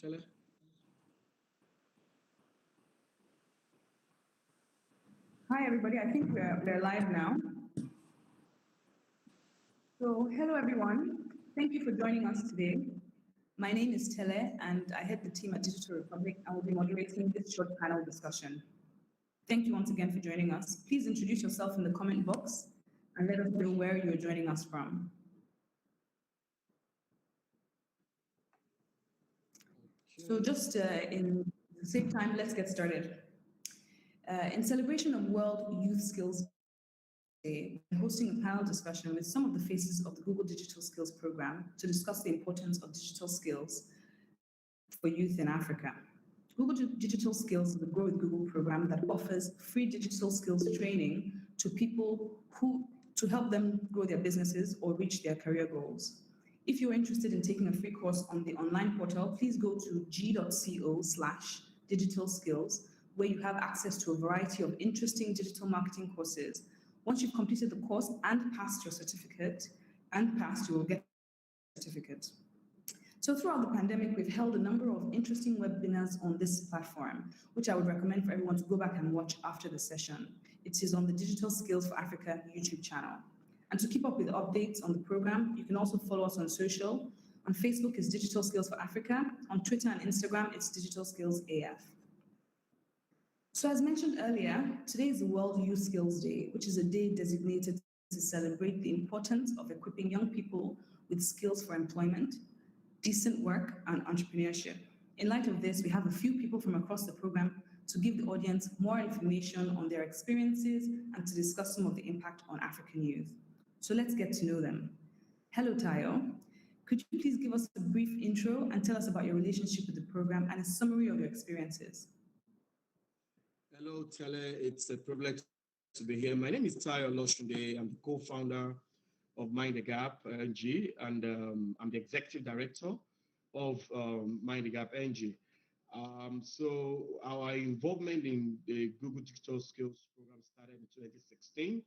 Tele. Hi, everybody. I think we're live now. So, hello, everyone. Thank you for joining us today. My name is Tele, and I head the team at Digital Republic and will be moderating this short panel discussion. Thank you once again for joining us. Please introduce yourself in the comment box and let us know where you're joining us from. So, just in save time, let's get started. In celebration of World Youth Skills Day, we're hosting a panel discussion with some of the faces of the Google Digital Skills Program to discuss the importance of digital skills for youth in Africa. Google Digital Skills is a Grow with Google program that offers free digital skills training to people to help them grow their businesses or reach their career goals. If you're interested in taking a free course on the online portal, please go to g.co/digital skills, where you have access to a variety of interesting digital marketing courses. Once you've completed the course and passed your certificate, you will get a certificate. So throughout the pandemic, we've held a number of interesting webinars on this platform, which I would recommend for everyone to go back and watch after the session. It is on the Digital Skills for Africa YouTube channel. And to keep up with updates on the program, you can also follow us on social. On Facebook, it's Digital Skills for Africa. On Twitter and Instagram, it's Digital Skills AF. So as mentioned earlier, today is the World Youth Skills Day, which is a day designated to celebrate the importance of equipping young people with skills for employment, decent work, and entrepreneurship. In light of this, we have a few people from across the program to give the audience more information on their experiences and to discuss some of the impact on African youth. So let's get to know them. Hello, Tayo. Could you please give us a brief intro and tell us about your relationship with the program and a summary of your experiences? Hello, Tele. It's a privilege to be here. My name is Tayo Loshunde. I'm the co-founder of Mind the Gap NG, and I'm the executive director of Mind the Gap NG. So our involvement in the Google Digital Skills program started in 2016.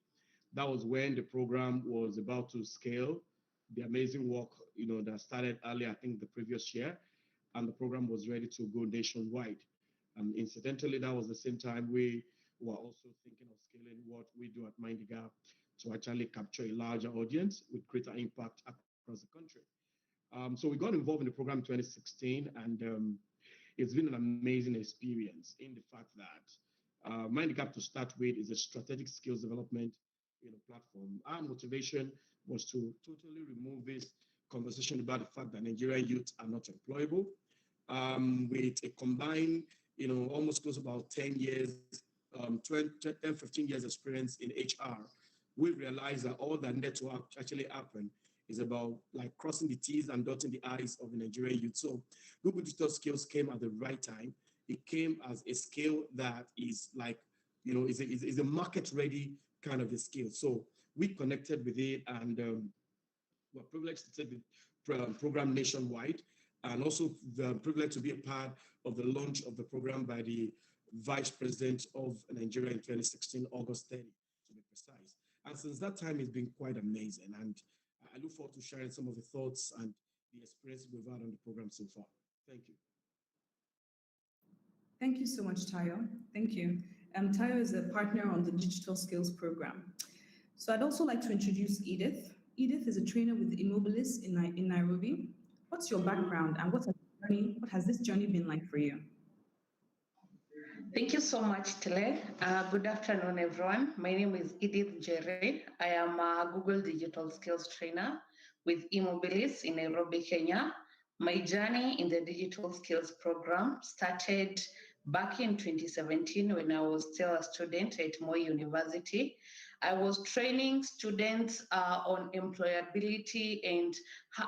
That was when the program was about to scale. The amazing work, that started earlier, I think the previous year, and the program was ready to go nationwide. Incidentally, that was the same time we were also thinking of scaling what we do at Mind the Gap to actually capture a larger audience with greater impact across the country. So we got involved in the program in 2016, and it's been an amazing experience in the fact that Mind the Gap, to start with, is a strategic skills development platform. Our motivation was to totally remove this conversation about the fact that Nigerian youth are not employable. With a combined, almost close about 10 years, 15 years experience in HR, we realized that all that network actually happened is about like crossing the T's and dotting the I's of the Nigerian youth. So Google Digital Skills came at the right time. It came as a skill that is like, is a market-ready kind of a skill. So we connected with it, and we're privileged to take the program nationwide, and also the privilege to be a part of the launch of the program by the Vice President of Nigeria in 2016, August 30, to be precise. And since that time, it's been quite amazing. And I look forward to sharing some of the thoughts and the experiences we've had on the program so far. Thank you. Thank you so much, Tayo. Thank you. Tayo is a partner on the Digital Skills Program. So I'd also like to introduce Edith. Edith is a trainer with Immobilis in Nairobi. What's your background and what has this journey been like for you? Thank you so much, Tele. Good afternoon, everyone. My name is Edith Jere. I am a Google Digital Skills trainer with Immobilis in Nairobi, Kenya. My journey in the Digital Skills program started back in 2017 when I was still a student at Moi University. I was training students on employability and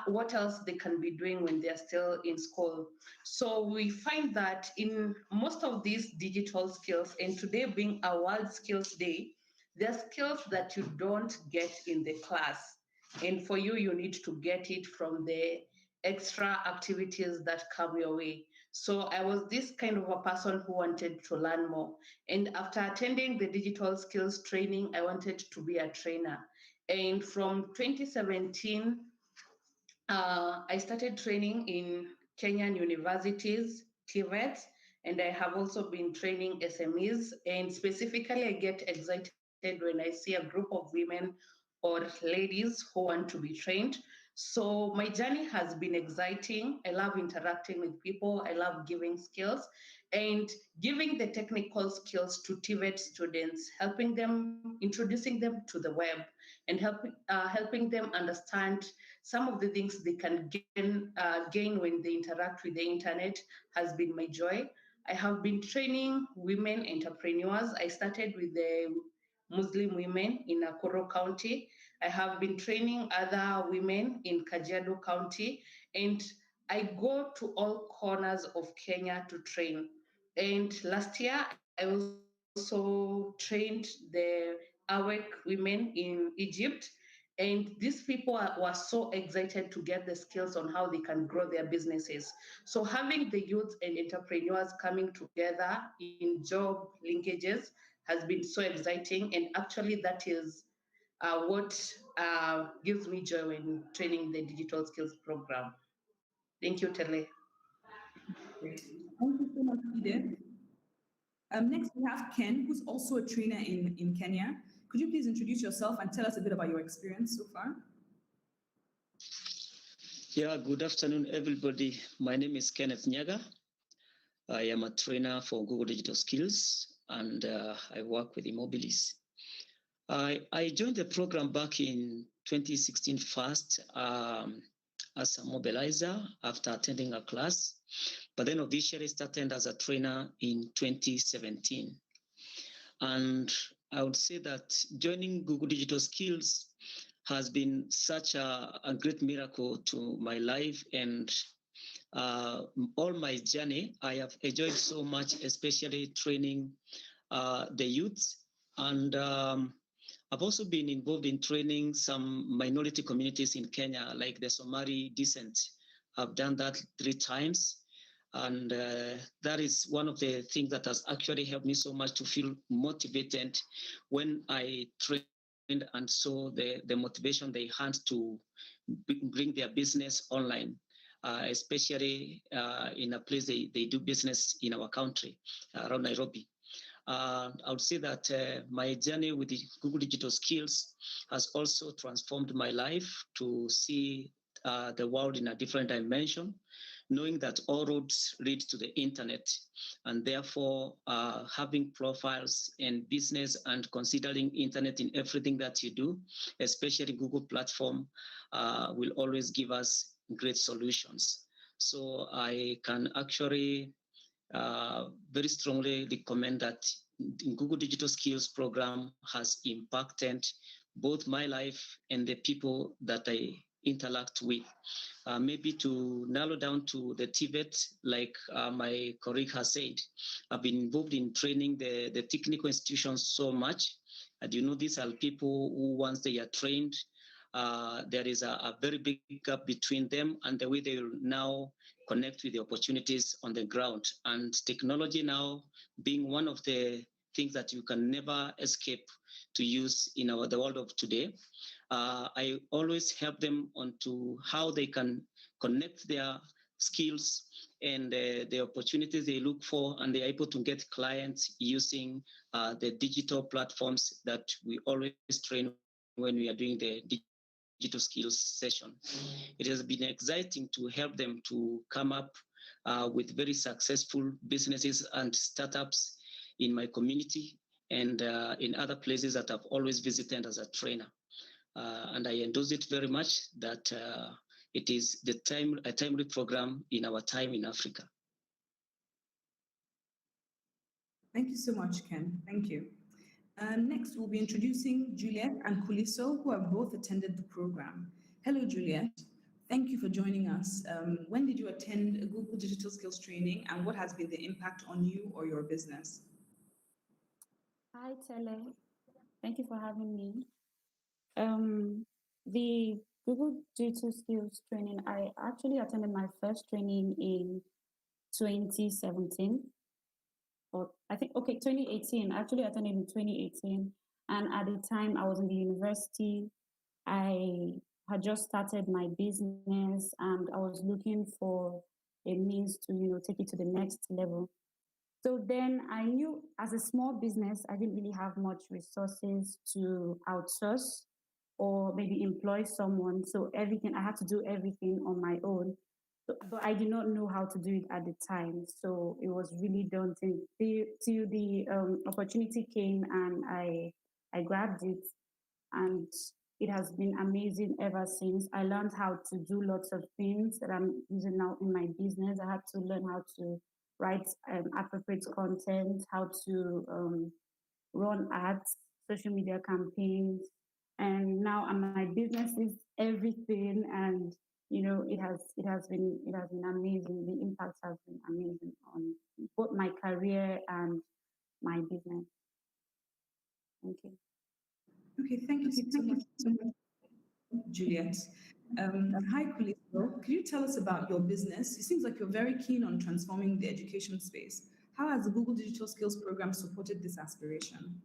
what else they can be doing when they're still in school. So we find that in most of these digital skills, and today being a World Skills Day, they're skills that you don't get in the class. And for you, you need to get it from the extra activities that come your way. So I was this kind of a person who wanted to learn more. And after attending the digital skills training, I wanted to be a trainer. And from 2017, I started training in Kenyan universities, TVETs, and I have also been training SMEs. And specifically, I get excited when I see a group of women or ladies who want to be trained. So my journey has been exciting. I love interacting with people. I love giving skills and giving the technical skills to TVET students, helping them, introducing them to the web, and helping them understand some of the things they can gain when they interact with the internet has been my joy. I have been training women entrepreneurs. I started with the Muslim women in Nakuru County. I have been training other women in Kajiado County, and I go to all corners of Kenya to train. And last year, I also trained the Awek women in Egypt. And these people were so excited to get the skills on how they can grow their businesses. So having the youth and entrepreneurs coming together in job linkages has been so exciting. And actually, that is what gives me joy when training the digital skills program. Thank you, Tele. Great. Thank you so much, Edith. Next, we have Ken, who's also a trainer in Kenya. Could you please introduce yourself and tell us a bit about your experience so far? Yeah, good afternoon, everybody. My name is Kenneth Nyaga. I am a trainer for Google Digital Skills, and I work with Immobilis. I joined the program back in 2016 first as a mobilizer after attending a class, but then officially started as a trainer in 2017. And I would say that joining Google Digital Skills has been such a great miracle to my life and all my journey. I have enjoyed so much, especially training the youth. And I've also been involved in training some minority communities in Kenya, like the Somali descent. I've done that 3 times. And that is one of the things that has actually helped me so much to feel motivated when I trained and saw the motivation they had to bring their business online, especially in a place they do business in our country, around Nairobi. I would say that my journey with the Google Digital Skills has also transformed my life to see the world in a different dimension, knowing that all roads lead to the internet, and therefore having profiles and business and considering internet in everything that you do, especially Google platform, will always give us great solutions. So I can actually very strongly recommend that the Google Digital Skills program has impacted both my life and the people that I interact with. Maybe to narrow down to the TVET, like my colleague has said, I've been involved in training the technical institutions so much. And you know, these are people who once they are trained, there is a very big gap between them and the way they will now connect with the opportunities on the ground. And technology now being one of the things that you can never escape to use in the world of today. I always help them onto how they can connect their skills and the opportunities they look for, and they're able to get clients using the digital platforms that we always train when we are doing the digital skills session. It has been exciting to help them to come up with very successful businesses and startups in my community and in other places that I've always visited as a trainer. And I endorse it very much that it is a timely program in our time in Africa. Thank you so much, Ken. Thank you. Next, we'll be introducing Juliet and Kuliso, who have both attended the program. Hello, Juliet. Thank you for joining us. When did you attend a Google Digital Skills training, and what has been the impact on you or your business? Hi, Tele. Thank you for having me. The Google Digital Skills training, I actually attended my first training in 2017. Or I think, okay, 2018. I actually attended in 2018. And at the time I was in the university, I had just started my business and I was looking for a means to, take it to the next level. So then I knew as a small business, I didn't really have much resources to outsource or maybe employ someone. So everything, I had to do everything on my own. But I did not know how to do it at the time. So it was really daunting till the opportunity came, and I grabbed it, and it has been amazing ever since. I learned how to do lots of things that I'm using now in my business. I had to learn how to write appropriate content, how to run ads, social media campaigns, and now my business is everything. And it has been amazing. The impact has been amazing on both my career and my business. Thank you. Okay, thank you so much, Juliet. Hi, Kuliso. Could you tell us about your business? It seems like you're very keen on transforming the education space. How has the Google Digital Skills Program supported this aspiration?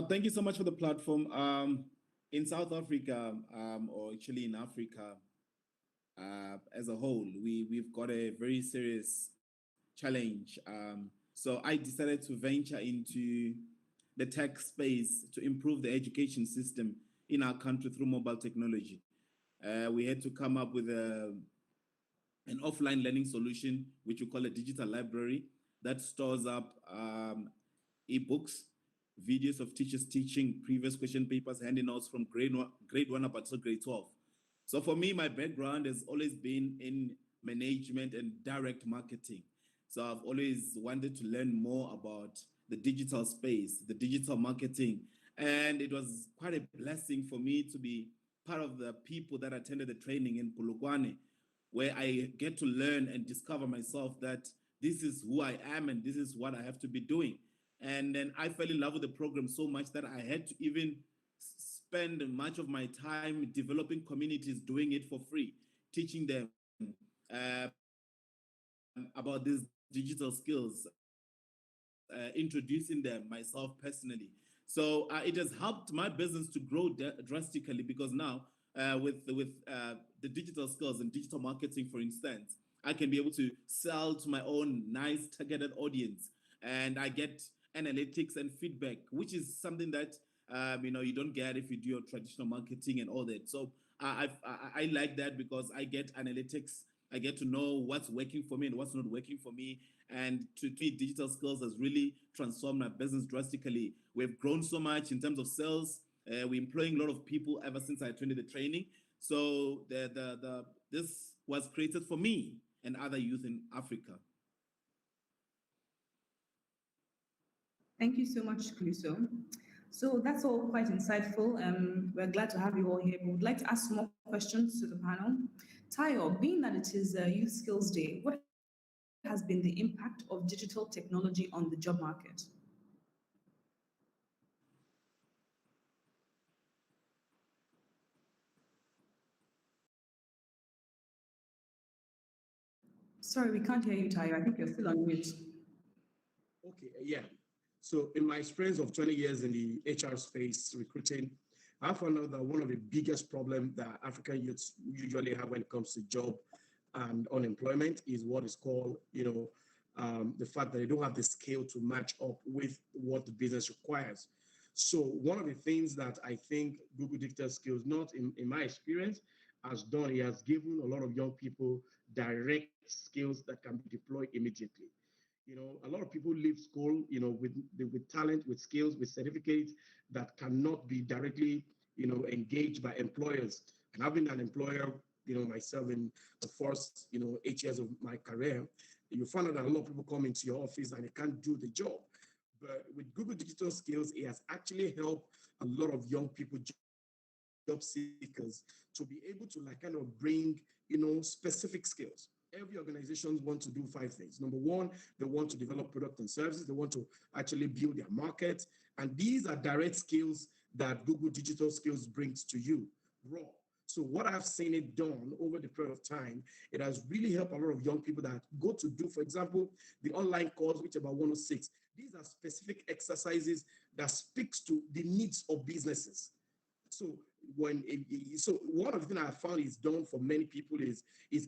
Thank you so much for the platform. In South Africa, or actually in Africa as a whole, we've got a very serious challenge. So I decided to venture into the tech space to improve the education system in our country through mobile technology. We had to come up with an offline learning solution, which we call a digital library, that stores up ebooks, videos of teachers teaching, previous question papers, handy notes from grade one up until grade 12. So for me, my background has always been in management and direct marketing. So I've always wanted to learn more about the digital space, the digital marketing. And it was quite a blessing for me to be part of the people that attended the training in Polokwane, where I get to learn and discover myself that this is who I am and this is what I have to be doing. And then I fell in love with the program so much that I had to even spend much of my time developing communities, doing it for free, teaching them about these digital skills, introducing them myself personally. So it has helped my business to grow drastically, because now with the digital skills and digital marketing, for instance, I can be able to sell to my own nice targeted audience, and I get analytics and feedback, which is something that you don't get if you do your traditional marketing and all that. So I like that, because I get analytics. I get to know what's working for me and what's not working for me. And to me, digital skills has really transformed my business drastically. We've grown so much in terms of sales. We're employing a lot of people ever since I attended the training. So this was created for me and other youth in Africa. Thank you so much, Kuliso. So that's all quite insightful. We're glad to have you all here. We would like to ask some more questions to the panel. Tayo, being that it is Youth Skills Day, what has been the impact of digital technology on the job market? Sorry, we can't hear you, Tayo. I think you're still on mute. Okay, yeah. So in my experience of 20 years in the HR space recruiting, I found out that one of the biggest problems that African youths usually have when it comes to job and unemployment is what is called, the fact that they don't have the skill to match up with what the business requires. So one of the things that I think Google Digital Skills, not in my experience, has done, it has given a lot of young people direct skills that can be deployed immediately. A lot of people leave school, with talent, with skills, with certificates that cannot be directly, engaged by employers. And I've been an employer, myself in the first, 8 years of my career. You find out that a lot of people come into your office and they can't do the job. But with Google Digital Skills, it has actually helped a lot of young people, job seekers, to be able to kind of bring, specific skills. Every organization wants to do 5 things. Number one, they want to develop product and services. They want to actually build their market. And these are direct skills that Google Digital Skills brings to you, raw. So what I've seen it done over the period of time, it has really helped a lot of young people that go to do, for example, the online course, which is about 106. These are specific exercises that speaks to the needs of businesses. So so one of the things I found is done for many people is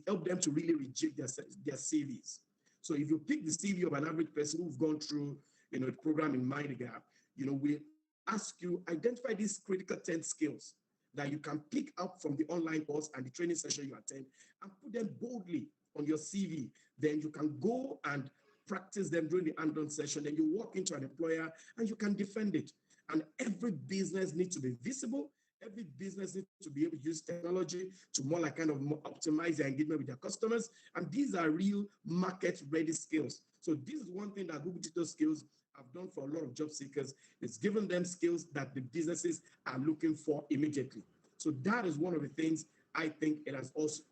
help them to really reject their CVs. So if you pick the CV of an average person who've gone through, the program in Mind the Gap, we ask you identify these critical 10 skills that you can pick up from the online course and the training session you attend and put them boldly on your CV. Then you can go and practice them during the hands-on session. Then you walk into an employer and you can defend it. And every business needs to be visible. Every business needs to be able to use technology to more like kind of more optimize their engagement with their customers. And these are real market-ready skills. So this is one thing that Google Digital Skills have done for a lot of job seekers. It's given them skills that the businesses are looking for immediately. So that is one of the things I think it has also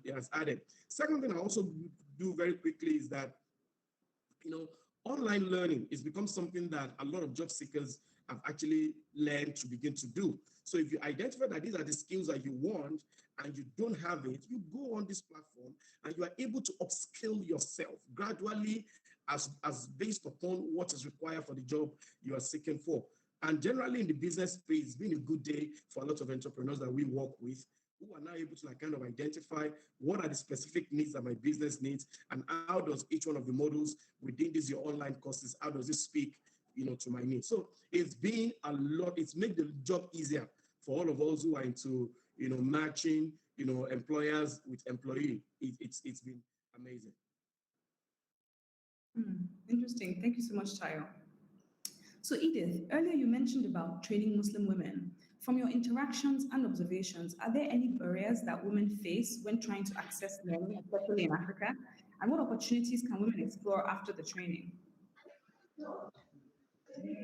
it has added. Second thing I also do very quickly is that online learning has become something that a lot of job seekers have actually learned to begin to do. So if you identify that these are the skills that you want and you don't have it, you go on this platform and you are able to upskill yourself gradually as based upon what is required for the job you are seeking for. And generally in the business space, it's been a good day for a lot of entrepreneurs that we work with who are now able to kind of identify what are the specific needs that my business needs and how does each one of the models within these your online courses, how does it speak, to my needs. So it's been a lot, it's made the job easier for all of us who are into, matching, employers with employee. It's been amazing. Interesting. Thank you so much, Tayo. So Edith, earlier you mentioned about training Muslim women. From your interactions and observations, are there any barriers that women face when trying to access learning, especially in Africa? And what opportunities can women explore after the training?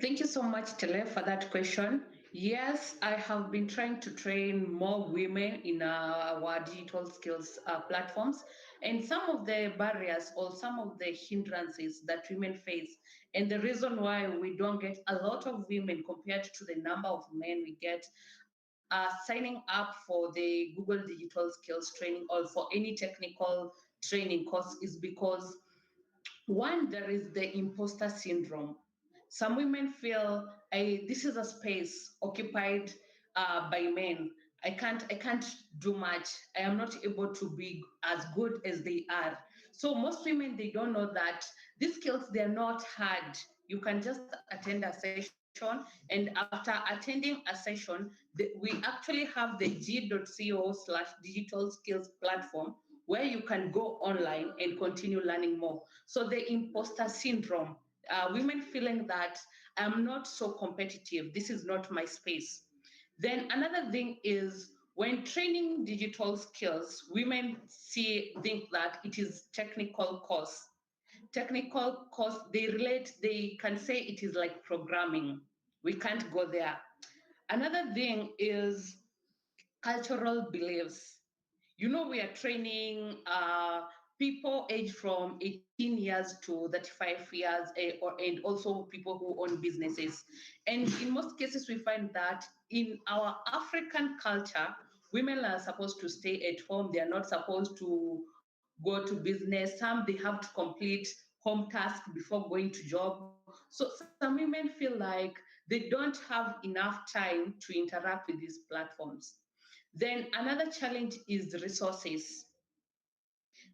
Thank you so much, Tele, for that question. Yes, I have been trying to train more women in our digital skills platforms. And some of the barriers or some of the hindrances that women face, and the reason why we don't get a lot of women compared to the number of men we get signing up for the Google Digital Skills training or for any technical training course is because one, there is the imposter syndrome. Some women feel this is a space occupied by men. I can't do much. I am not able to be as good as they are. So most women, they don't know that these skills, they're not hard. You can just attend a session, and after attending a session, we actually have the g.co/digital skills platform where you can go online and continue learning more. So the imposter syndrome, women feeling that I'm not so competitive, this is not my space. Then another thing is when training digital skills, women think that it is technical course. Technical course, they can say it is like programming. We can't go there. Another thing is cultural beliefs. We are training people aged from 18 years to 35 years, and also people who own businesses. And in most cases, we find that in our African culture, women are supposed to stay at home. They are not supposed to go to business. Some, they have to complete home tasks before going to job. So some women feel like they don't have enough time to interact with these platforms. Then another challenge is resources.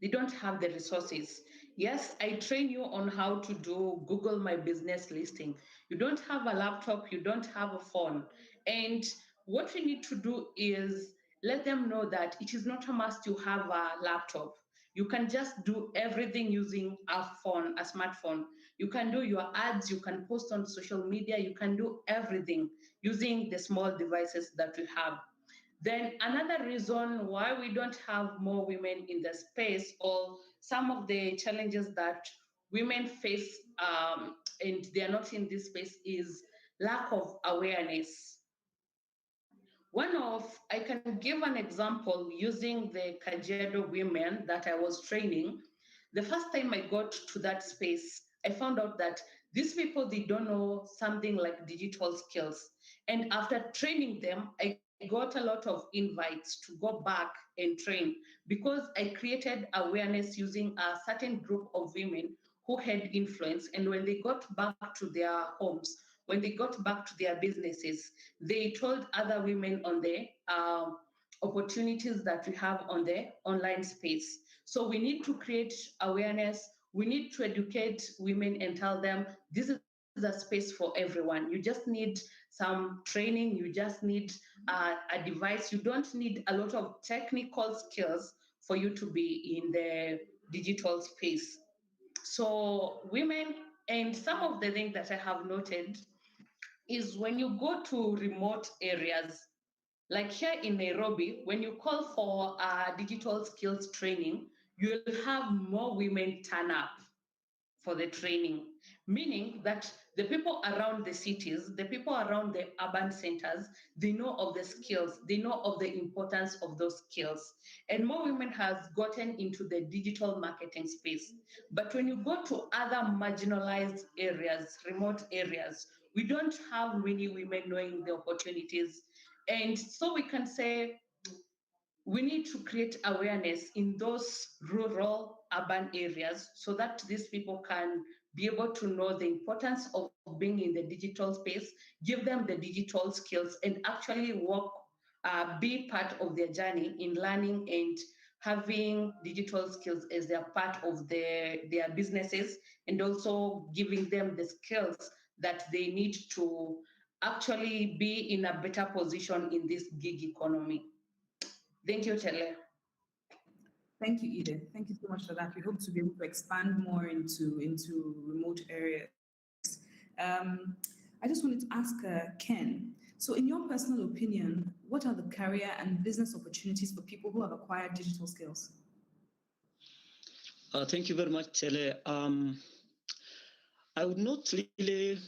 They don't have the resources. Yes, I train you on how to do Google My Business listing. You don't have a laptop, you don't have a phone. And what we need to do is let them know that it is not a must you have a laptop. You can just do everything using a phone, a smartphone. You can do your ads, you can post on social media, you can do everything using the small devices that we have. Then another reason why we don't have more women in the space, or some of the challenges that women face and they are not in this space, is lack of awareness. I can give an example using the Kajedo women that I was training. The first time I got to that space, I found out that these people, they don't know something like digital skills. And after training them, I got a lot of invites to go back and train because I created awareness using a certain group of women who had influence. And when they got back to their homes, when they got back to their businesses, they told other women on the opportunities that we have on the online space. So we need to create awareness. We need to educate women and tell them this is a space for everyone. You just need some training. You just need a device. You don't need a lot of technical skills for you to be in the digital space. So women, and some of the things that I have noted is when you go to remote areas, like here in Nairobi, when you call for digital skills training, you'll have more women turn up for the training, meaning that the people around the cities, the people around the urban centers, they know of the skills, they know of the importance of those skills. And more women has gotten into the digital marketing space. But when you go to other marginalized areas, remote areas, we don't have many women knowing the opportunities. And so we can say we need to create awareness in those rural urban areas so that these people can be able to know the importance of being in the digital space, give them the digital skills, and actually work, be part of their journey in learning and having digital skills as their part of their businesses, and also giving them the skills that they need to actually be in a better position in this gig economy. Thank you, Chele. Thank you, Edith. Thank you so much for that. We hope to be able to expand more into remote areas. I just wanted to ask Ken. So, in your personal opinion, what are the career and business opportunities for people who have acquired digital skills? Thank you very much, Chele. I would not really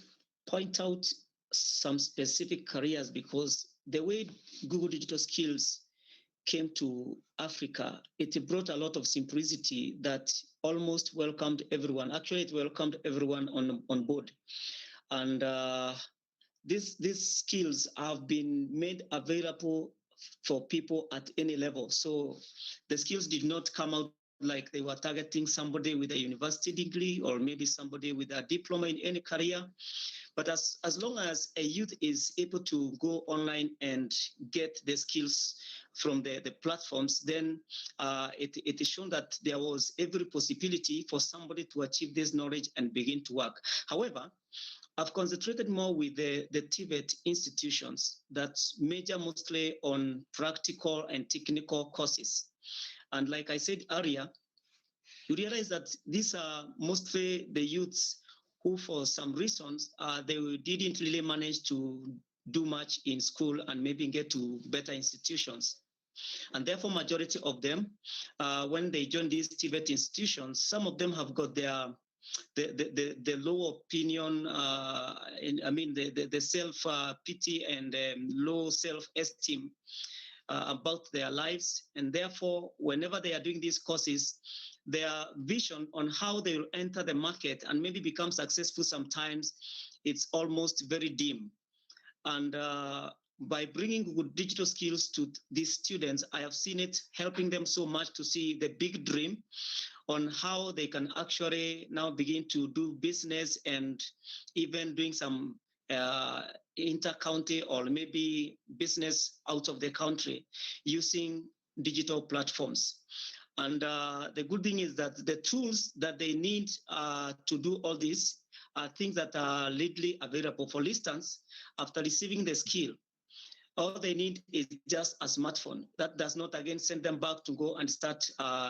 point out some specific careers because the way Google Digital Skills came to Africa, it brought a lot of simplicity that almost welcomed everyone. Actually, it welcomed everyone on board. And these skills have been made available for people at any level. So the skills did not come out like they were targeting somebody with a university degree or maybe somebody with a diploma in any career. But as long as a youth is able to go online and get the skills from the platforms, then it is shown that there was every possibility for somebody to achieve this knowledge and begin to work. However, I've concentrated more with the TVET institutions that major mostly on practical and technical courses. And like I said earlier, you realize that these are mostly the youths who, for some reasons, they didn't really manage to do much in school and maybe get to better institutions. And therefore, majority of them, when they join these TVET institutions, some of them have got their the low opinion, the self-pity and low self-esteem about their lives. And therefore, whenever they are doing these courses, their vision on how they will enter the market and maybe become successful sometimes, it's almost very dim. And by bringing Google Digital Skills to these students, I have seen it helping them so much to see the big dream on how they can actually now begin to do business and even doing some inter-county or maybe business out of the country using digital platforms. And the good thing is that the tools that they need to do all this are things that are readily available. For instance, after receiving the skill, all they need is just a smartphone. That does not, again, send them back to go and start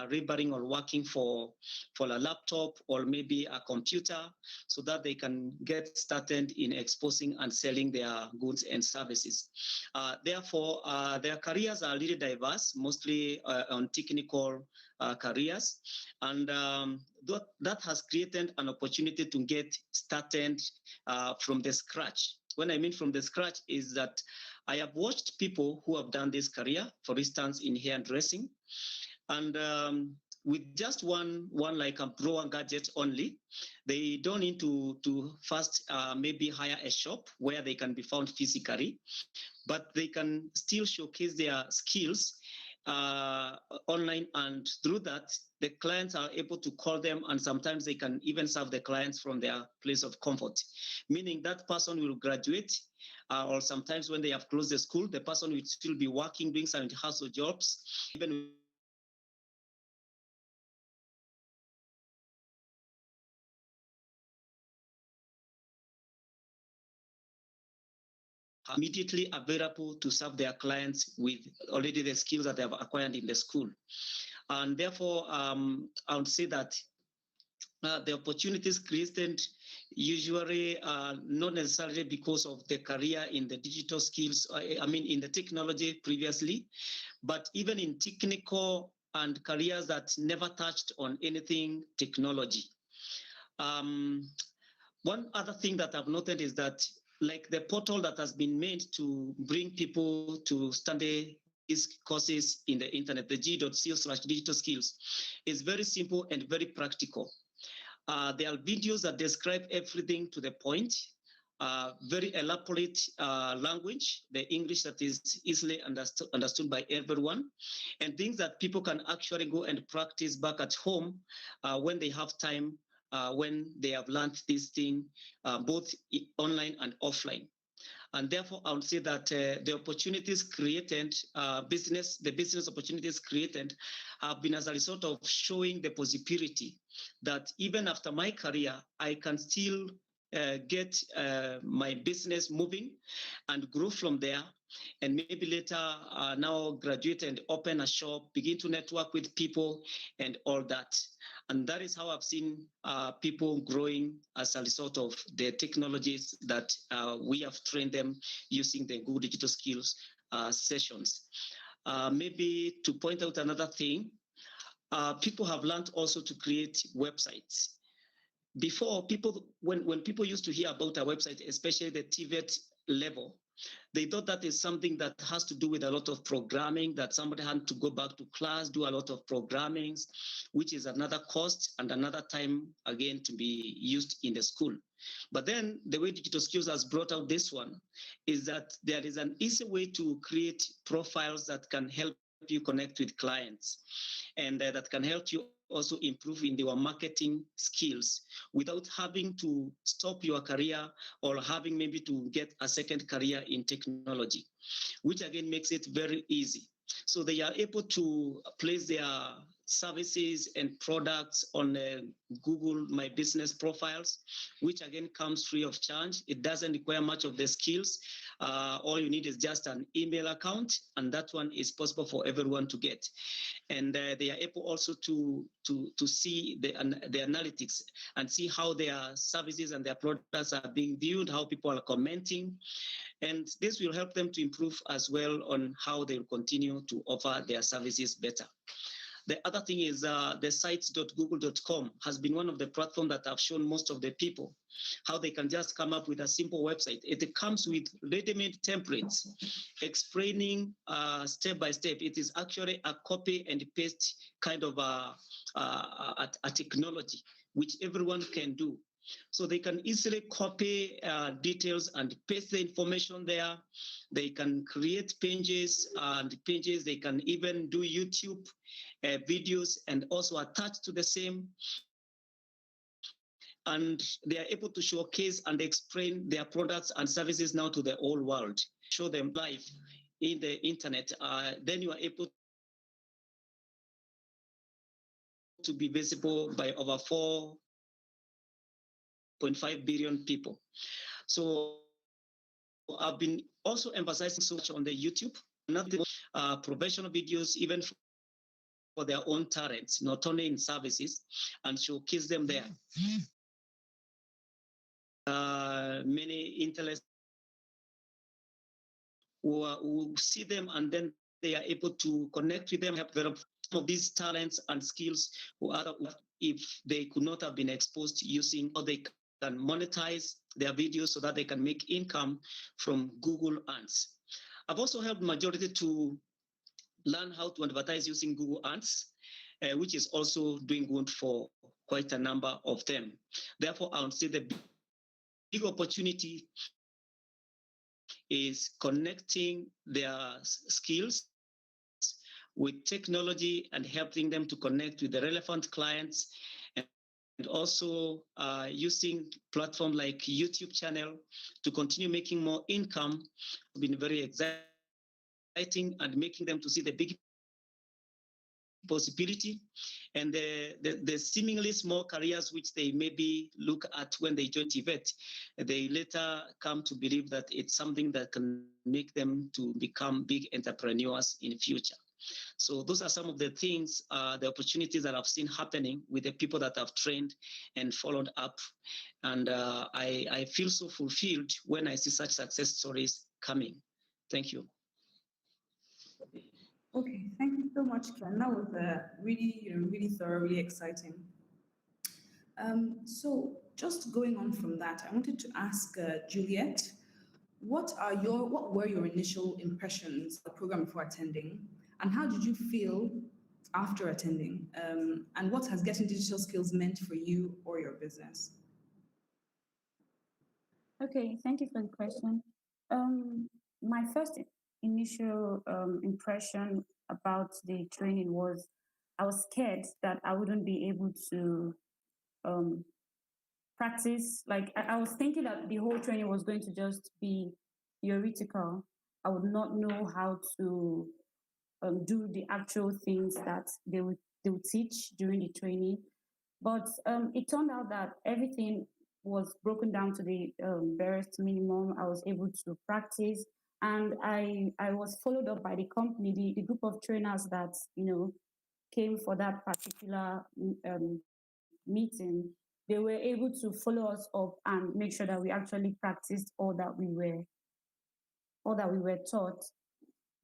laboring or working for a laptop or maybe a computer so that they can get started in exposing and selling their goods and services. Therefore, their careers are really diverse, mostly on technical careers. And that has created an opportunity to get started from the scratch. When I mean from the scratch is that I have watched people who have done this career, for instance, in hairdressing, and with just one like a blower gadget only, they don't need to first maybe hire a shop where they can be found physically, but they can still showcase their skills online, and through that, the clients are able to call them, and sometimes they can even serve the clients from their place of comfort, meaning that person will graduate, or sometimes when they have closed the school, the person will still be working, doing some household jobs, even immediately available to serve their clients with already the skills that they have acquired in the school. And therefore, I would say that the opportunities created usually not necessarily because of the career in the digital skills, in the technology previously, but even in technical and careers that never touched on anything technology. One other thing that I've noted is that, like the portal that has been made to bring people to study these courses in the internet, the g.co/digital skills, is very simple and very practical. There are videos that describe everything to the point, very elaborate language, the English that is easily understood by everyone, and things that people can actually go and practice back at home when they have time, when they have learned this thing, both online and offline. And therefore, I would say that the opportunities created, the business opportunities created have been as a result of showing the possibility that even after my career, I can still get my business moving and grow from there, and maybe later now graduate and open a shop, begin to network with people and all that. And that is how I've seen people growing as a result of the technologies that we have trained them using the Google Digital Skills sessions. Maybe to point out another thing, people have learned also to create websites. Before, when people used to hear about a website, especially the TVET level, they thought that is something that has to do with a lot of programming, that somebody had to go back to class, do a lot of programming, which is another cost and another time, again, to be used in the school. But then the way Digital Skills has brought out this one is that there is an easy way to create profiles that can help you connect with clients, and that can help you also improve in your marketing skills without having to stop your career or having maybe to get a second career in technology, which again makes it very easy. So they are able to place their services and products on Google My Business profiles, which again comes free of charge. It doesn't require much of the skills. All you need is just an email account, and that one is possible for everyone to get. And they are able also to see the analytics and see how their services and their products are being viewed, how people are commenting. And this will help them to improve as well on how they will continue to offer their services better. The other thing is the sites.google.com has been one of the platforms that have shown most of the people how they can just come up with a simple website. It comes with ready-made templates explaining step by step. It is actually a copy and paste kind of a technology which everyone can do. So they can easily copy details and paste the information there. They can create pages and pages. They can even do YouTube videos and also attach to the same. And they are able to showcase and explain their products and services now to the whole world. Show them live in the internet. Then you are able to be visible by over 4.5 billion people. So I've been also emphasizing so much on the YouTube, another professional videos, even for their own talents, not only in services, and showcase them there. Many intellectuals who see them, and then they are able to connect with them, help develop some of these talents and skills if they could not have been exposed to using, or they can monetize their videos so that they can make income from Google Ads. I've also helped majority to learn how to advertise using Google Ads, which is also doing good for quite a number of them. Therefore, I would say the big opportunity is connecting their skills with technology and helping them to connect with the relevant clients, and also using platform like YouTube channel to continue making more income. It's been very exciting and making them to see the big possibility and the seemingly small careers which they maybe look at when they join TVET, they later come to believe that it's something that can make them to become big entrepreneurs in the future. So those are some of the things, the opportunities that I've seen happening with the people that I've trained and followed up. And I feel so fulfilled when I see such success stories coming. Thank you. Okay, thank you so much, Ken. That was really thorough, really exciting. So just going on from that, I wanted to ask Juliet, what were your initial impressions of the program before attending, and how did you feel after attending? And what has getting digital skills meant for you or your business? Okay, thank you for the question. My first initial impression about the training was I was scared that I wouldn't be able to practice. Like I was thinking that the whole training was going to just be theoretical. I would not know how to do the actual things that they would teach during the training. But it turned out that everything was broken down to the barest minimum. I was able to practice, and I was followed up by the company, the group of trainers that came for that particular meeting. They were able to follow us up and make sure that we actually practiced all that we were taught.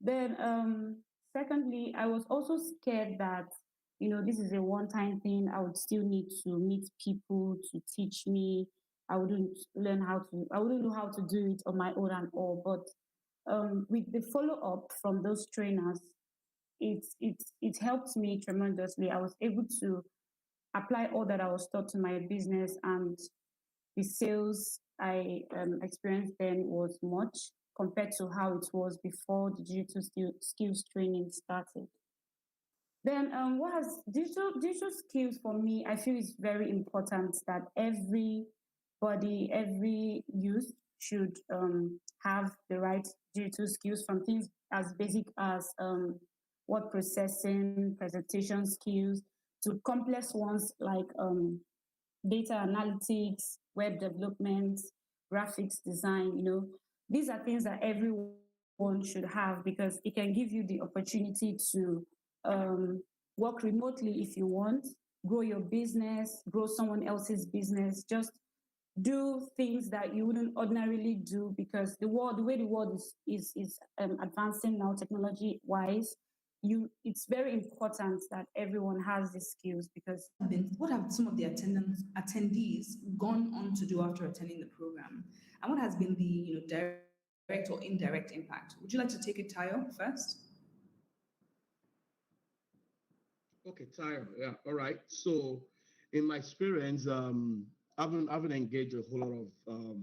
Then, secondly, I was also scared that this is a one-time thing. I would still need to meet people to teach me. I wouldn't know how to do it on my own and all. But with the follow-up from those trainers, it helped me tremendously. I was able to apply all that I was taught to my business, and the sales I experienced then was much compared to how it was before the digital skills training started. Then what has digital skills for me, I feel is very important that every youth should have the right digital skills, from things as basic as word processing, presentation skills, to complex ones like data analytics, web development, graphics design. These are things that everyone should have because it can give you the opportunity to work remotely if you want, grow your business, grow someone else's business, just do things that you wouldn't ordinarily do, because the way the world is advancing now, technology wise, it's very important that everyone has these skills. Because what have some of the attendees gone on to do after attending the program, and what has been the direct or indirect impact? Would you like to take it, Tayo, first? Okay, Tayo. Yeah. All right. So, in my experience, having engaged a whole lot of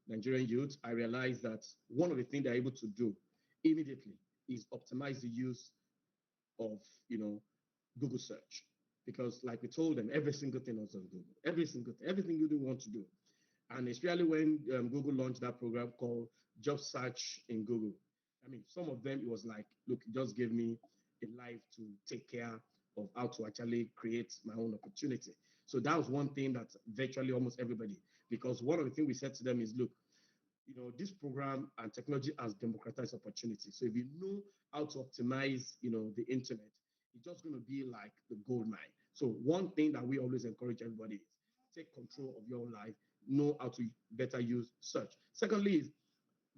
Nigerian youth, I realized that one of the things they're able to do immediately is optimize the use of Google search, because like we told them, every single thing was on Google, everything you do want to do. And especially when Google launched that program called Job Search in Google. I mean, some of them, it was like, look, it just gave me a life to take care of how to actually create my own opportunity. So that was one thing that virtually almost everybody, because one of the things we said to them is, look, this program and technology has democratized opportunity. So if you know how to optimize, the internet, it's just going to be like the gold mine. So one thing that we always encourage everybody is take control of your life, know how to better use search. Secondly is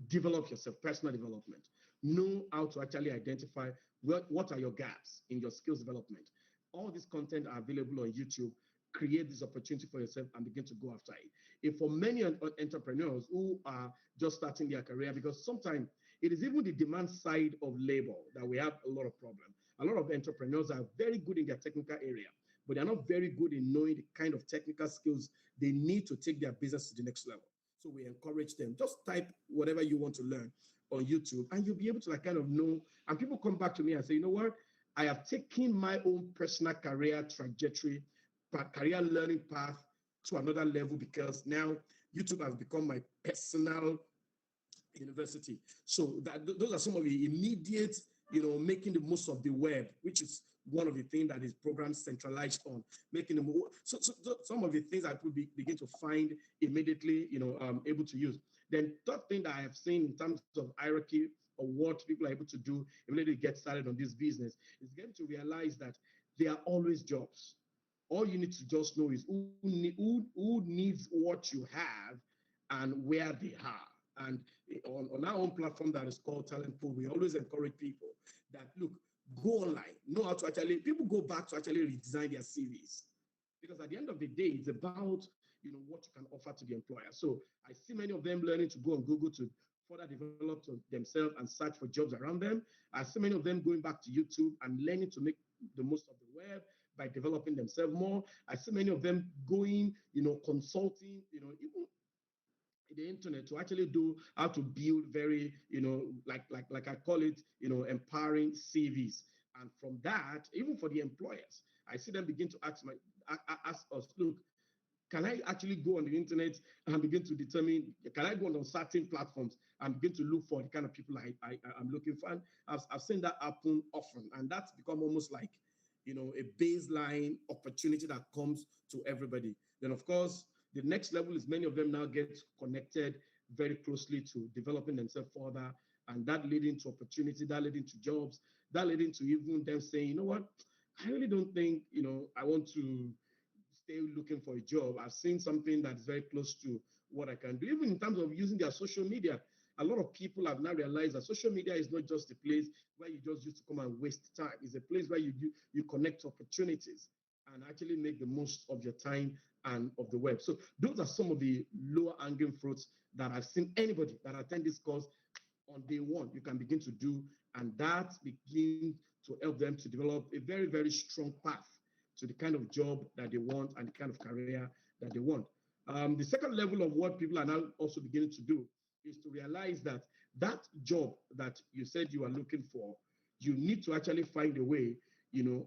develop yourself, personal development. Know how to actually identify what are your gaps in your skills development. All this content are available on YouTube. Create this opportunity for yourself and begin to go after it. If for many entrepreneurs who are just starting their career, because sometimes it is even the demand side of labor that we have a lot of problem. A lot of entrepreneurs are very good in their technical area, but they're not very good in knowing the kind of technical skills they need to take their business to the next level. So we encourage them, just type whatever you want to learn on YouTube and you'll be able to kind of know. And people come back to me and say, you know what? I have taken my own personal career trajectory, career learning path to another level because now YouTube has become my personal university. So those are some of the immediate, making the most of the web, which is one of the things that is program centralized on making them. So some of the things I could begin to find immediately, able to use. Then third thing that I have seen in terms of hierarchy or what people are able to do immediately get started on this business is getting to realize that there are always jobs. All you need to just know is who needs what you have and where they are. And on our own platform that is called Talent Pool, we always encourage people that, look, go online, know how to actually, people go back to actually redesign their CVs. Because at the end of the day, it's about, what you can offer to the employer. So I see many of them learning to go on Google to further develop themselves and search for jobs around them. I see many of them going back to YouTube and learning to make the most of the web by developing themselves more. I see many of them going, consulting, even the internet to actually do how to build very, like I call it, empowering CVs. And from that, even for the employers, I see them begin to ask us, look, can I actually go on the internet and begin to determine, can I go on certain platforms and begin to look for the kind of people I'm looking for? And I've seen that happen often. And that's become almost like, a baseline opportunity that comes to everybody. Then, of course, the next level is many of them now get connected very closely to developing themselves further. And that leading to opportunity, that leading to jobs, that leading to even them saying, you know what, I really don't think, I want to stay looking for a job. I've seen something that's very close to what I can do. Even in terms of using their social media, a lot of people have now realized that social media is not just a place where you just used to come and waste time. It's a place where you connect opportunities and actually make the most of your time and of the web. So those are some of the lower hanging fruits that I've seen anybody that attend this course on day one, you can begin to do, and that begins to help them to develop a very, very strong path to the kind of job that they want and the kind of career that they want. The second level of what people are now also beginning to do is to realize that that job that you said you are looking for, you need to actually find a way,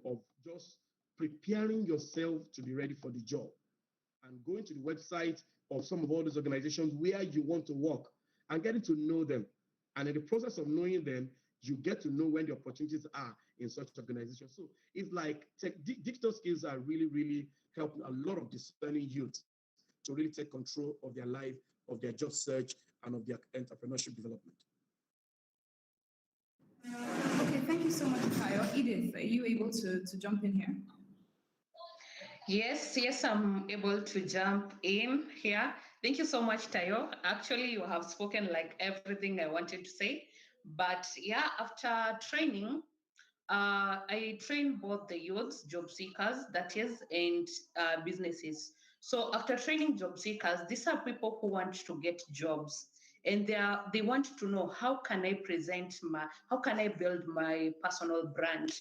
of just preparing yourself to be ready for the job and going to the website of some of all those organizations where you want to work and getting to know them. And in the process of knowing them, you get to know when the opportunities are in such organizations. So it's like digital skills are really, really helping a lot of discerning youth to really take control of their life, of their job search, and of their entrepreneurship development. Okay, thank you so much, Tayo. Edith, are you able to jump in here? Yes, I'm able to jump in here. Thank you so much, Tayo. Actually, you have spoken like everything I wanted to say. But yeah, after training, I train both the youths, job seekers, that is, and businesses. So after training job seekers, these are people who want to get jobs, and they want to know how can I build my personal brand?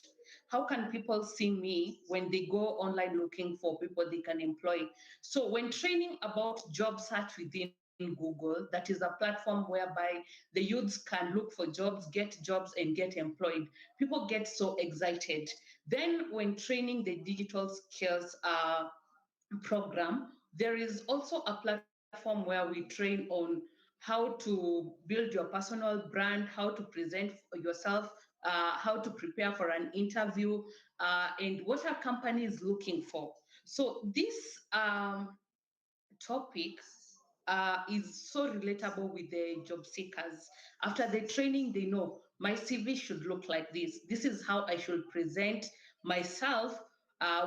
How can people see me when they go online looking for people they can employ? So when training about job search within Google, that is a platform whereby the youths can look for jobs, get jobs, and get employed. People get so excited. Then when training the digital skills program, there is also a platform where we train on how to build your personal brand, how to present yourself, how to prepare for an interview, and what are companies looking for. So this topic is so relatable with the job seekers. After the training, they know my CV should look like this. This is how I should present myself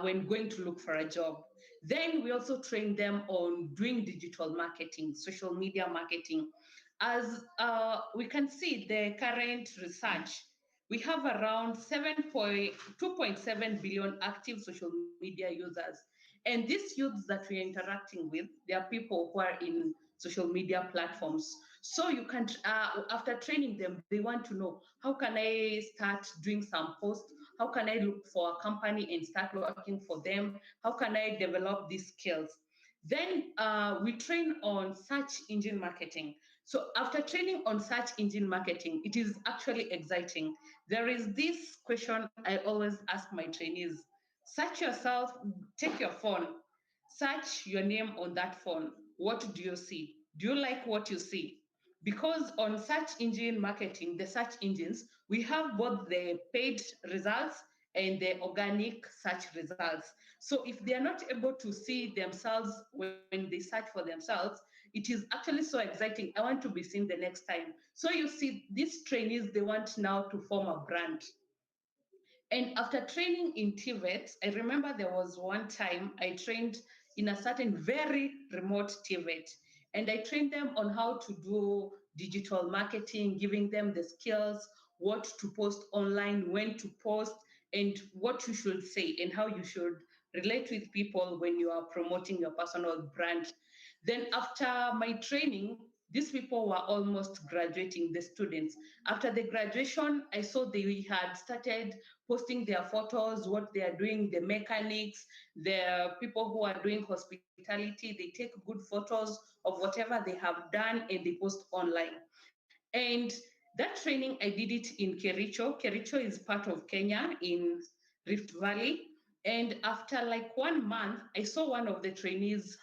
when going to look for a job. Then we also train them on doing digital marketing, social media marketing. As we can see, the current research, we have around 2.7 billion active social media users. And these youths that we are interacting with, they are people who are in social media platforms. So you can, after training them, they want to know, how can I start doing some posts? How can I look for a company and start working for them? How can I develop these skills? Then we train on search engine marketing. So after training on search engine marketing, it is actually exciting. There is this question I always ask my trainees: search yourself, take your phone, search your name on that phone. What do you see? Do you like what you see? Because on search engine marketing, the search engines, we have both the paid results and the organic search results. So if they are not able to see themselves when they search for themselves, it is actually so exciting. I want to be seen the next time. So you see, these trainees, they want now to form a brand. And after training in TVET, I remember there was one time I trained in a certain very remote TVET, and I trained them on how to do digital marketing, giving them the skills, what to post online, when to post, and what you should say, and how you should relate with people when you are promoting your personal brand. Then after my training, these people were almost graduating, the students. After the graduation, I saw they had started posting their photos, what they are doing, the mechanics, the people who are doing hospitality. They take good photos of whatever they have done and they post online. And that training, I did it in Kericho. Kericho is part of Kenya in Rift Valley. And after like 1 month, I saw one of the trainees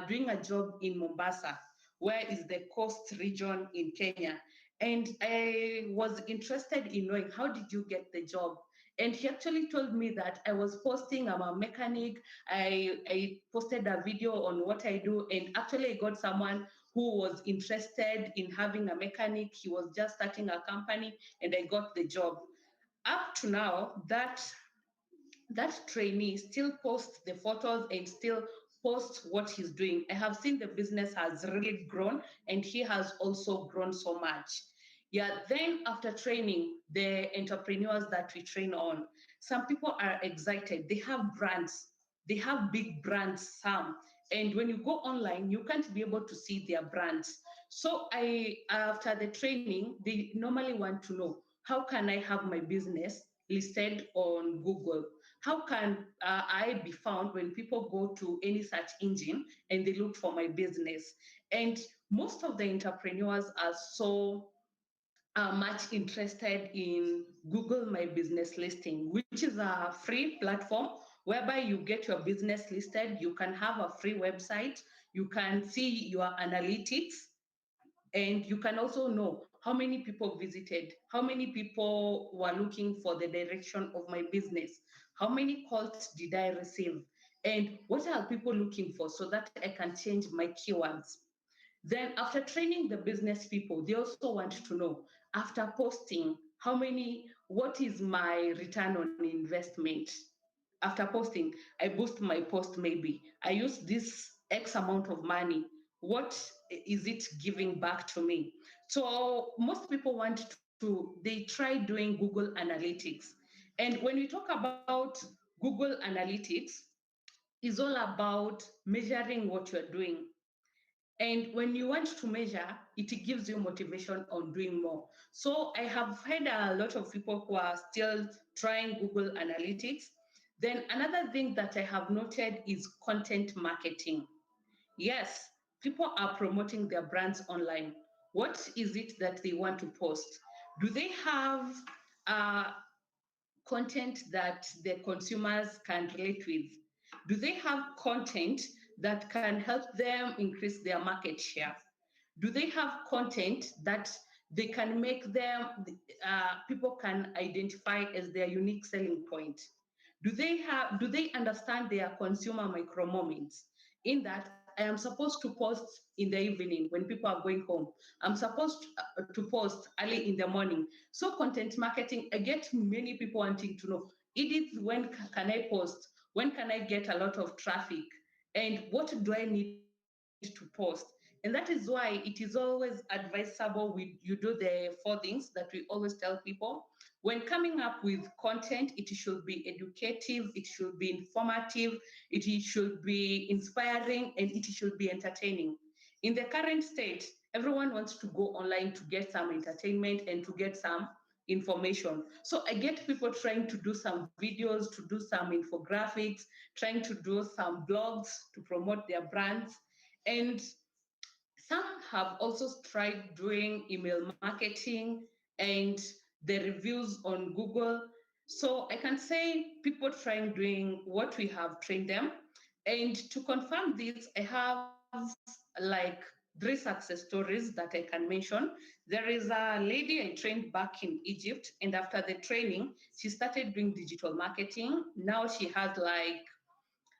doing a job in Mombasa, where is the coast region in Kenya. And I was interested in knowing, how did you get the job? And he actually told me that I was posting, I'm a mechanic. I posted a video on what I do, and actually I got someone who was interested in having a mechanic. He was just starting a company, and I got the job. Up to now, that trainee still posts the photos and still posts what he's doing. I have seen the business has really grown, and he has also grown so much. Yeah, then after training, the entrepreneurs that we train on, some people are excited. They have brands, they have big brands, some. And when you go online, you can't be able to see their brands. So after the training, they normally want to know, how can I have my business listed on Google? How can I be found when people go to any search engine and they look for my business? And most of the entrepreneurs are so much interested in Google My Business Listing, which is a free platform whereby you get your business listed. You can have a free website. You can see your analytics, and you can also know how many people visited, how many people were looking for the direction of my business, how many calls did I receive, and what are people looking for, so that I can change my keywords. Then after training the business people, they also want to know, after posting, what is my return on investment? After posting, I boost my post maybe. I use this X amount of money. What is it giving back to me? So most people they try doing Google Analytics. And when we talk about Google Analytics, it's all about measuring what you're doing. And when you want to measure, it gives you motivation on doing more. So I have heard a lot of people who are still trying Google Analytics. Then another thing that I have noted is content marketing. Yes, people are promoting their brands online. What is it that they want to post? Do they have uh, content that the consumers can relate with? Do they have content that can help them increase their market share? Do they have content that they can make them, people can identify as their unique selling point? Do they understand their consumer micro moments? In that, I am supposed to post in the evening when people are going home. I'm supposed to post early in the morning. So content marketing, I get many people wanting to know, Edith, when can I post? When can I get a lot of traffic? And what do I need to post? And that is why it is always advisable you do the 4 things that we always tell people. When coming up with content, it should be educative, it should be informative, it should be inspiring, and it should be entertaining. In the current state, everyone wants to go online to get some entertainment and to get some information. So I get people trying to do some videos, to do some infographics, trying to do some blogs to promote their brands. And some have also tried doing email marketing and the reviews on Google. So I can say people trying doing what we have trained them. And to confirm this, I have like 3 success stories that I can mention. There is a lady I trained back in Egypt, and after the training, she started doing digital marketing. Now she has like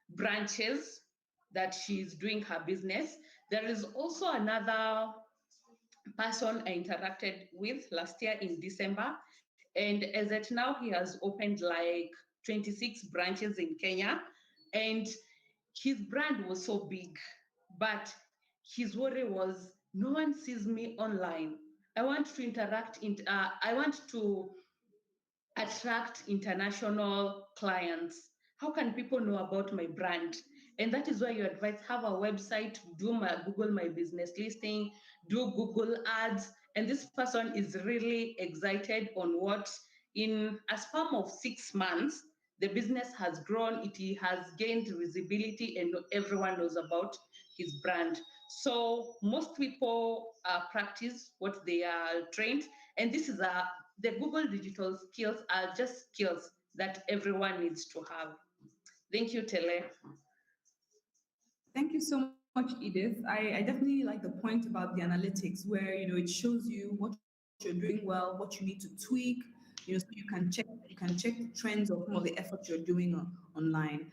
branches that she's doing her business. There is also another person I interacted with last year in December. And as at now, he has opened like 26 branches in Kenya. And his brand was so big, but his worry was no one sees me online. I want to I want to attract international clients. How can people know about my brand? And that is why you advise have a website, do my Google My Business listing, do Google ads. And this person is really excited on what in a span of 6 months, the business has grown, it has gained visibility, and everyone knows about his brand. So most people practice what they are trained, and this is the Google digital skills are just skills that everyone needs to have. Thank you, Tele. Thank you so much, Edith. I definitely like the point about the analytics where it shows you what you're doing well, what you need to tweak, so you can check the trends of some of the efforts you're doing online.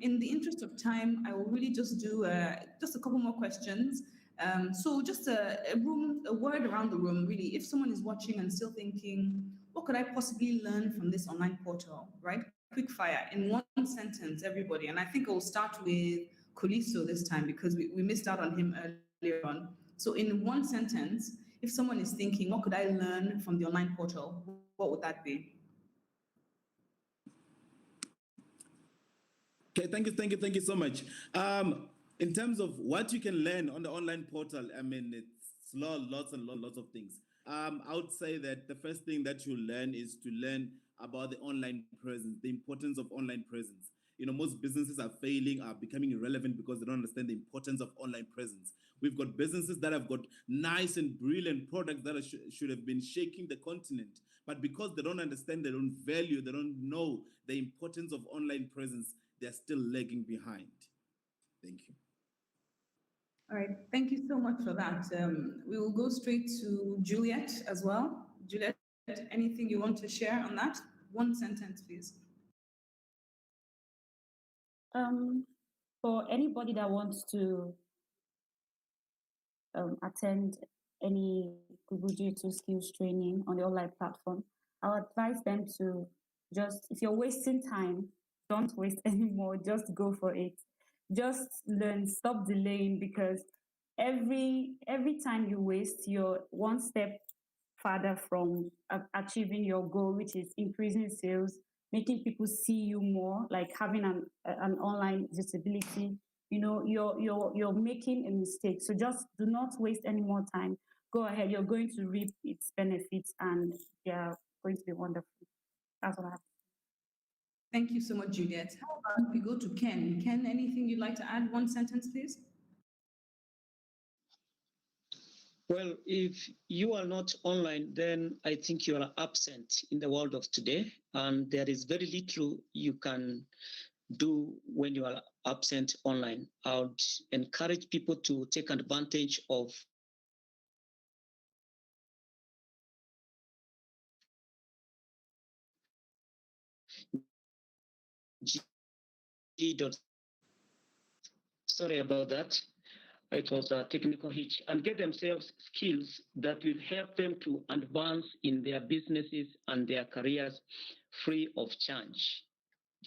In the interest of time, I will really just do just a couple more questions. So just a word around the room, really. If someone is watching and still thinking, what could I possibly learn from this online portal, right? Quick fire in one sentence, everybody. And I think I'll start with Kuliso this time because we missed out on him earlier on. So in one sentence, if someone is thinking, what could I learn from the online portal? What would that be? Okay, thank you so much. In terms of what you can learn on the online portal, I mean, it's lots and lots of things. I would say that the first thing that you learn is to learn about the online presence, the importance of online presence. Most businesses are failing, are becoming irrelevant because they don't understand the importance of online presence. We've got businesses that have got nice and brilliant products that should have been shaking the continent. But because they don't understand, they don't value, they don't know the importance of online presence, they're still lagging behind. Thank you. All right, thank you so much for that. We will go straight to Juliet as well. Juliet, anything you want to share on that? One sentence, please. For anybody that wants to attend any Google Digital Skills training on the online platform, I would advise them to just, if you're wasting time, don't waste anymore, just go for it. Just learn, stop delaying, because every time you waste, you're one step further from achieving your goal, which is increasing sales, making people see you more, like having an online visibility. You're making a mistake. So just do not waste any more time. Go ahead. You're going to reap its benefits, and they're going to be wonderful. That's what I have. Thank you so much, Juliet. How about if we go to Ken? Ken, anything you'd like to add? One sentence, please. Well, if you are not online, then I think you are absent in the world of today, and there is very little you can do when you are absent online. I would encourage people to take advantage of Sorry about that. It was a technical hitch, and get themselves skills that will help them to advance in their businesses and their careers free of charge.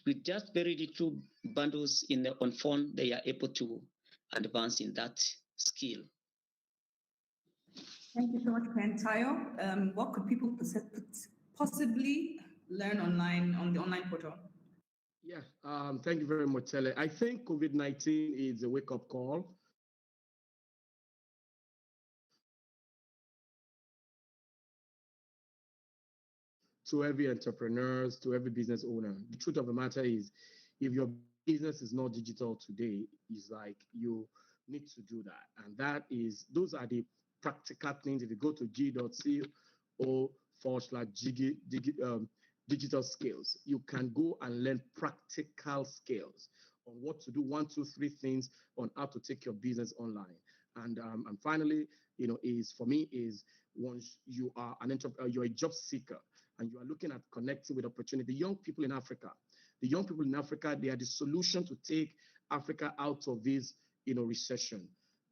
With just very little bundles on phone, they are able to advance in that skill. Thank you so much, Ken. Tayo, what could people possibly learn online on the online portal? Yeah, thank you very much, Tele. I think COVID-19 is a wake-up call to every entrepreneurs, to every business owner. The truth of the matter is, if your business is not digital today, it's like you need to do that. And those are the practical things. If you go to g.co/digital skills, you can go and learn practical skills on what to do, 1, 2, 3 things on how to take your business online. And finally, is once you are you're a job seeker and you are looking at connecting with opportunity. The young people in Africa, they are the solution to take Africa out of this, recession.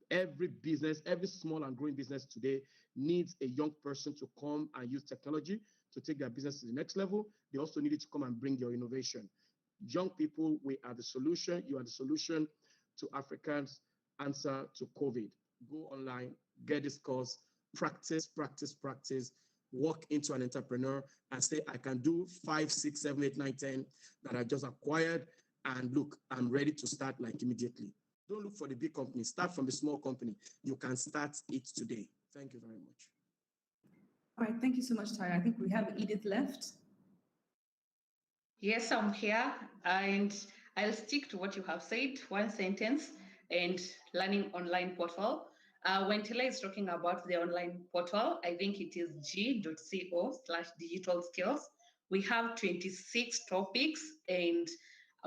Every business, every small and growing business today needs a young person to come and use technology to take their business to the next level. They also need to come and bring your innovation. Young people, we are the solution. You are the solution to Africans' answer to COVID. Go online, get this course, practice, walk into an entrepreneur and say, I can do 5, 6, 7, 8, 9, 10 that I just acquired. And look, I'm ready to start like immediately. Don't look for the big company. Start from the small company. You can start it today. Thank you very much. All right, thank you so much, Tyra. I think we have Edith left. Yes, I'm here, and I'll stick to what you have said, one sentence, and learning online portal. When Tila is talking about the online portal, I think it is g.co/digital skills. We have 26 topics and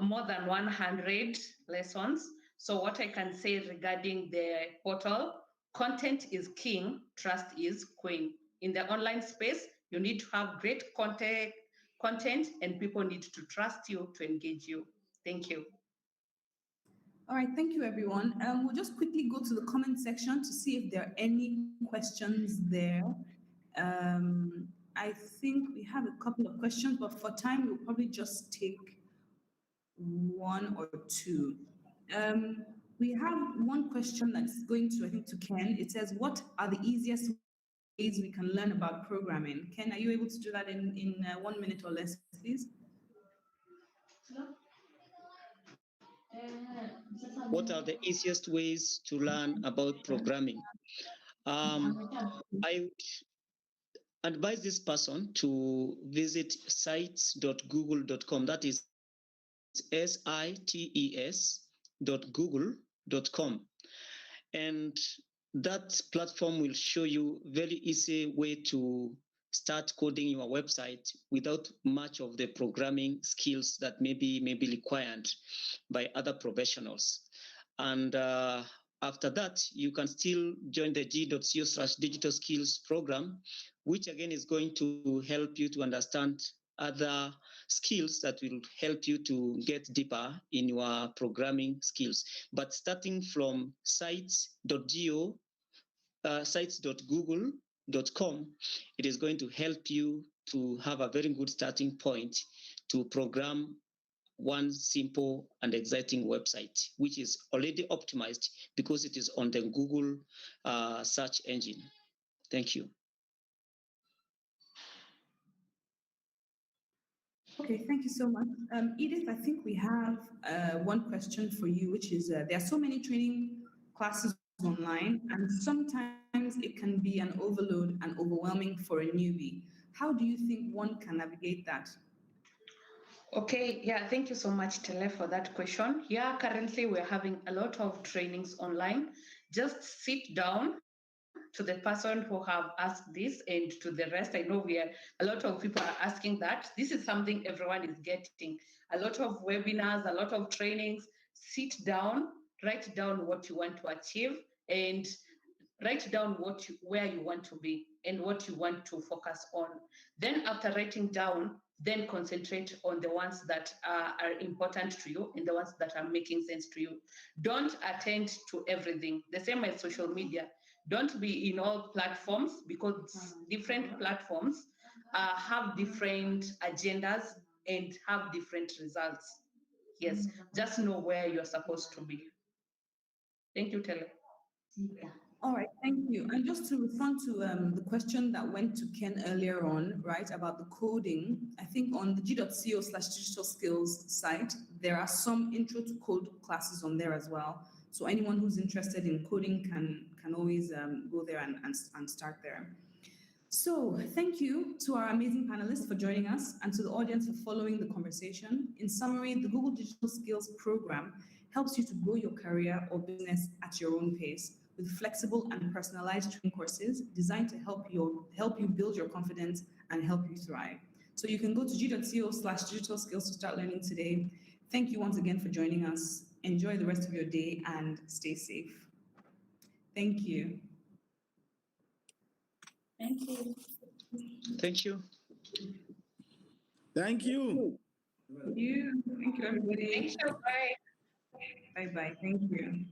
more than 100 lessons. So what I can say regarding the portal, content is king, trust is queen. In the online space, you need to have great content and people need to trust you to engage you. Thank you. All right, thank you, everyone. We'll just quickly go to the comment section to see if there are any questions there. I think we have a couple of questions, but for time, we'll probably just take 1 or 2. We have one question that's going to, I think, to Ken. It says, what are the easiest ways we can learn about programming? Ken, are you able to do that in 1 minute or less, please? What are the easiest ways to learn about programming? I would advise this person to visit sites.google.com. That is sites.google.com. And that platform will show you very easy way to start coding your website without much of the programming skills that may be required by other professionals. And after that, you can still join the g.co/digital skills program, which again is going to help you to understand other skills that will help you to get deeper in your programming skills. But starting from sites.google.com, it is going to help you to have a very good starting point to program one simple and exciting website, which is already optimized because it is on the Google search engine. Thank you. Okay, thank you so much. Edith, I think we have one question for you, which is there are so many training classes online, and sometimes it can be an overload and overwhelming for a newbie. How do you think one can navigate that? Okay, yeah, thank you so much, Tele, for that question. Yeah, currently we're having a lot of trainings online. Just sit down to the person who have asked this and to the rest. I know a lot of people are asking that. This is something everyone is getting. A lot of webinars, a lot of trainings. Sit down, write down what you want to achieve, and write down where you want to be and what you want to focus on. Then after writing down, then concentrate on the ones that are important to you and the ones that are making sense to you. Don't attend to everything. The same as social media. Don't be in all platforms because different platforms have different agendas and have different results. Yes, just know where you're supposed to be. Thank you, Tele. All right, thank you. And just to respond to the question that went to Ken earlier on, right, about the coding, I think on the g.co/digital skills site, there are some intro to code classes on there as well. So anyone who's interested in coding can always go there and start there. So thank you to our amazing panelists for joining us and to the audience for following the conversation. In summary, the Google Digital Skills Program helps you to grow your career or business at your own pace with flexible and personalized training courses designed to help you build your confidence and help you thrive. So you can go to g.co/digital skills to start learning today. Thank you once again for joining us. Enjoy the rest of your day and stay safe. Thank you. Thank you. Thank you. Thank you. Thank you, everybody. Thank you. Bye. Bye-bye. Thank you.